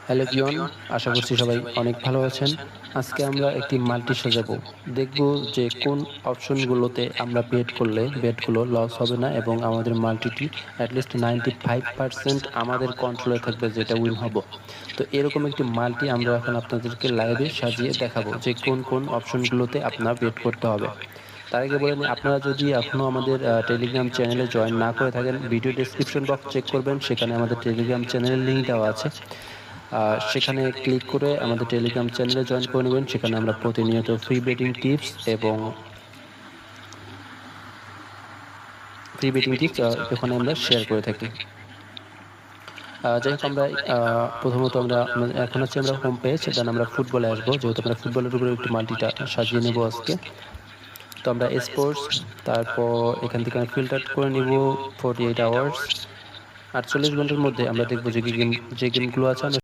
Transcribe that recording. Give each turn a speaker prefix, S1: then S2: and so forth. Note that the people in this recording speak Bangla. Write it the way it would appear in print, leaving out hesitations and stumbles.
S1: হ্যালো এভরিওয়ান, আশা করছি সবাই অনেক ভালো আছেন। আজকে আমরা একটি মাল্টি সাজাবো। দেখব যে কোন অপশনগুলোতে আমরা বেট করলে বেটগুলো লস হবে না এবং আমাদের মাল্টিটি অ্যাটলিস্ট 95% আমাদের কন্ট্রোলে থাকবে, যেটা উইন হব। তো এরকম একটি মাল্টি আমরা এখন আপনাদেরকে লাইভে সাজিয়ে দেখাবো যে কোন কোন অপশনগুলোতে আপনার বেট করতে হবে। তার আগে বলে নিই, আপনারা যদি এখনও আমাদের টেলিগ্রাম চ্যানেলে জয়েন না করে থাকেন, ভিডিও ডেসক্রিপশন বক্স চেক করবেন, সেখানে আমাদের টেলিগ্রাম চ্যানেলের লিঙ্ক দেওয়া আছে। সেখানে ক্লিক করে আমাদের টেলিগ্রাম চ্যানেলে জয়েন করে নেবেন। সেখানে আমরা প্রতিনিয়ত ফ্রি বেটিং টিপস এবং ওখানে আমরা শেয়ার করে থাকি। যাই হোক, আমরা প্রথমত এখন হচ্ছে আমরা হোম পেজ, দেন আমরা ফুটবলে আসবো, যেহেতু আমরা ফুটবলের উপরে একটু মাল্টিটা সাজিয়ে নেব আজকে। তো আমরা স্পোর্টস, তারপর এখান থেকে আমরা ফিল্টার করে নিব 48 আওয়ার্স, 48 ঘন্টার মধ্যে আমরা দেখবো যে গেমগুলো আছে আমরা